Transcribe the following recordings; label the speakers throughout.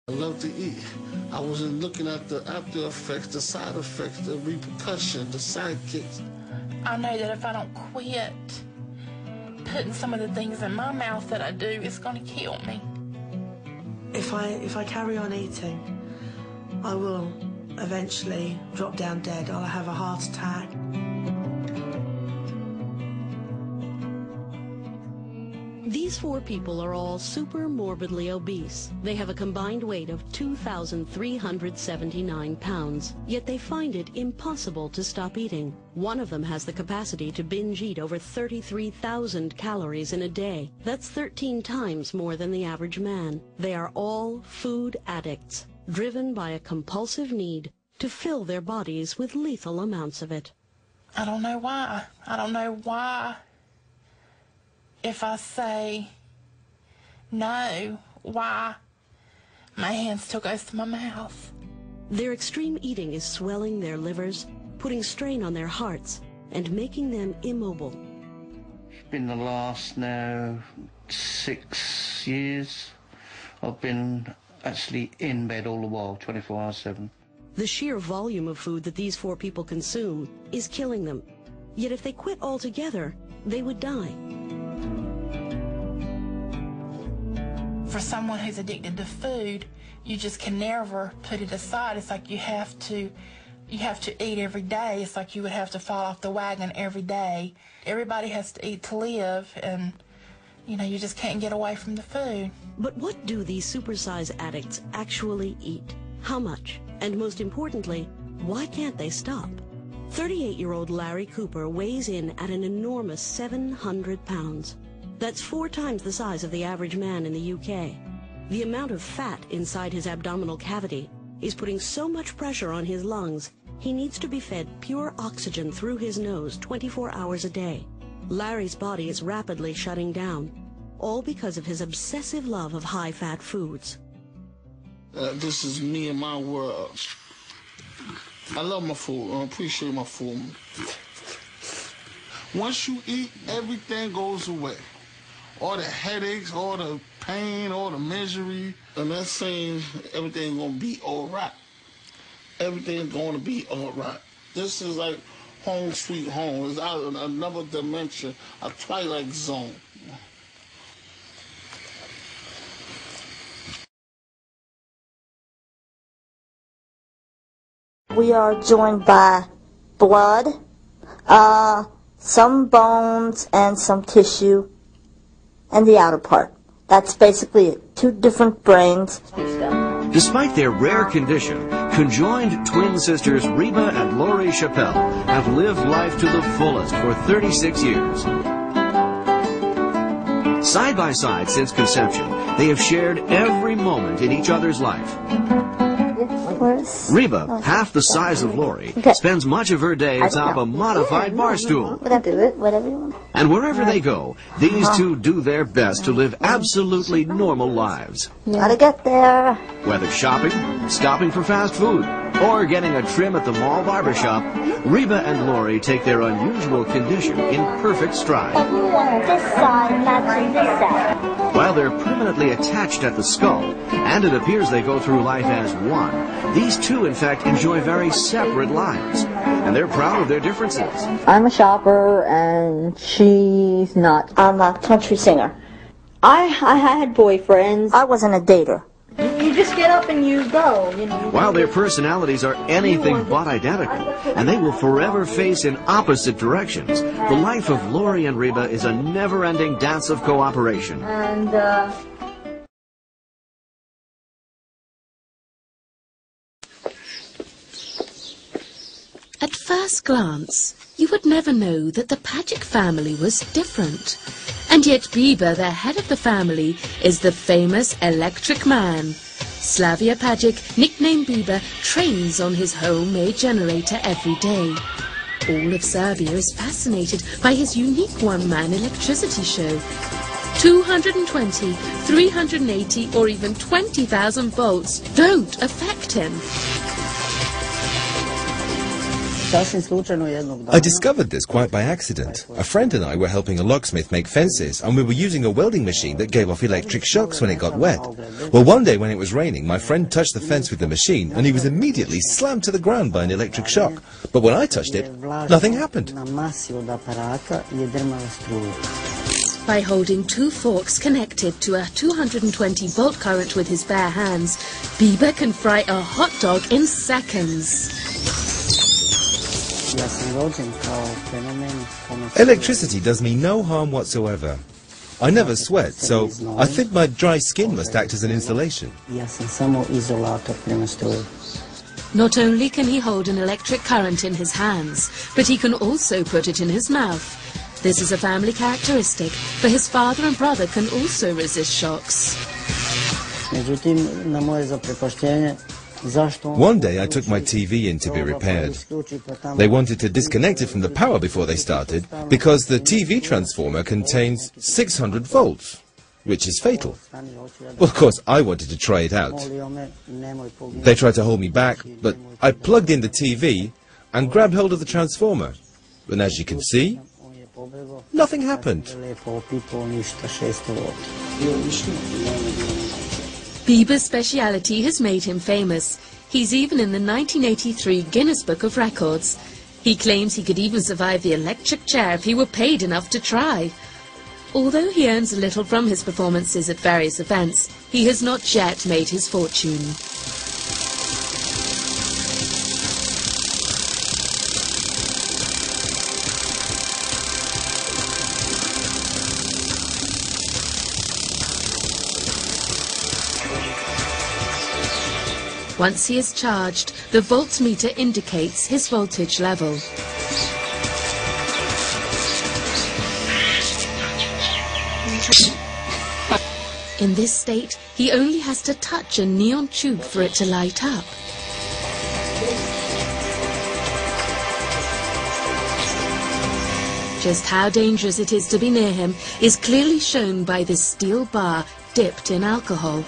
Speaker 1: I love to eat. I wasn't looking at the after effects, the side effects, the repercussion, the sidekicks.
Speaker 2: I know that if I don't quit putting some of the things in my mouth that I do, it's going to kill me.
Speaker 3: If I carry on eating, I will eventually drop down dead. I'll have a heart attack.
Speaker 4: These four people are all super morbidly obese. They have a combined weight of 2,379 pounds, yet they find it impossible to stop eating. One of them has the capacity to binge eat over 33,000 calories in a day. That's 13 times more than the average man. They are all food addicts, driven by a compulsive need to fill their bodies with lethal amounts of it.
Speaker 2: I don't know why. I don't know why. If I say no, why my hand still goes to my mouth.
Speaker 4: Their extreme eating is swelling their livers, putting strain on their hearts, and making them immobile.
Speaker 5: It's been the last now 6 years. I've been actually in bed all the while, 24 hours 7.
Speaker 4: The sheer volume of food that these four people consume is killing them. Yet if they quit altogether, they would die.
Speaker 2: For someone who's addicted to food, you just can never put it aside. It's like you have to eat every day. It's like you would have to fall off the wagon every day. Everybody has to eat to live, and you just can't get away from the food.
Speaker 4: But what do these supersize addicts actually eat? How much? And most importantly, why can't they stop? 38-year-old Larry Cooper weighs in at an enormous 700 pounds. That's 4 times the size of the average man in the UK. The amount of fat inside his abdominal cavity is putting so much pressure on his lungs, he needs to be fed pure oxygen through his nose 24 hours a day. Larry's body is rapidly shutting down, all because of his obsessive love of high-fat foods.
Speaker 1: This is me and my world. I love my food. I appreciate my food. Once you eat, everything goes away. All the headaches, all the pain, all the misery. And that's saying everything's going to be all right. Everything's going to be all right. This is like home sweet home. It's out in another dimension, a twilight zone.
Speaker 6: We are joined by blood, some bones, and some tissue, and the outer part. That's basically it. 2 different brains.
Speaker 7: Despite their rare condition, conjoined twin sisters Reba and Lori Chappelle have lived life to the fullest for 36 years. Side by side since conception, they have shared every moment in each other's life. Reba, half the size of Lori, spends much of her day atop a modified bar stool. And wherever they go, these two do their best to live absolutely normal lives.
Speaker 6: Gotta get there.
Speaker 7: Whether shopping, stopping for fast food, or getting a trim at the mall barbershop, Reba and Lori take their unusual condition in perfect stride.
Speaker 6: This side matching this side.
Speaker 7: While they're permanently attached at the skull, and it appears they go through life as one, these two, in fact, enjoy very separate lives, and they're proud of their differences.
Speaker 6: I'm a shopper, and she's not. I'm a country singer. I had boyfriends. I wasn't a dater. You just get up and you go,
Speaker 7: While their personalities are anything but identical, and they will forever face in opposite directions, the life of Lori and Reba is a never-ending dance of cooperation.
Speaker 6: And,
Speaker 8: At first glance, you would never know that the Pagic family was different. And yet Biba, the head of the family, is the famous Electric Man. Slavia Pagic, nicknamed Biba, trains on his homemade generator every day. All of Serbia is fascinated by his unique one-man electricity show. 220, 380 or even 20,000 volts don't affect him.
Speaker 9: I discovered this quite by accident. A friend and I were helping a locksmith make fences, and we were using a welding machine that gave off electric shocks when it got wet. Well, one day when it was raining, my friend touched the fence with the machine, and he was immediately slammed to the ground by an electric shock. But when I touched it, nothing happened.
Speaker 8: By holding two forks connected to a 220-volt current with his bare hands, Bieber can fry a hot dog in seconds.
Speaker 9: Electricity does me no harm whatsoever. I never sweat, so I think my dry skin must act as an insulation.
Speaker 8: Not only can he hold an electric current in his hands, but he can also put it in his mouth. This is a family characteristic, for his father and brother can also resist shocks.
Speaker 9: One day I took my TV in to be repaired. They wanted to disconnect it from the power before they started, because the TV transformer contains 600 volts, which is fatal. Well, of course, I wanted to try it out. They tried to hold me back, but I plugged in the TV and grabbed hold of the transformer. And as you can see, nothing happened.
Speaker 8: Bieber's speciality has made him famous. He's even in the 1983 Guinness Book of Records. He claims he could even survive the electric chair if he were paid enough to try. Although he earns a little from his performances at various events, he has not yet made his fortune. Once he is charged, the voltmeter indicates his voltage level. In this state, he only has to touch a neon tube for it to light up. Just how dangerous it is to be near him is clearly shown by this steel bar dipped in alcohol.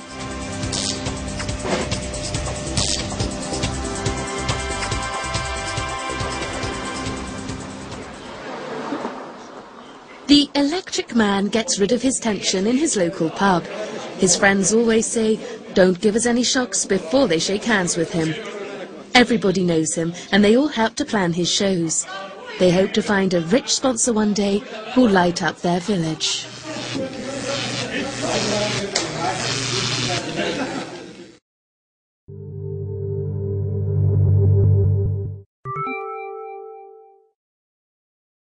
Speaker 8: The electric man gets rid of his tension in his local pub. His friends always say, "Don't give us any shocks," before they shake hands with him. Everybody knows him, and they all help to plan his shows. They hope to find a rich sponsor one day who'll light up their village.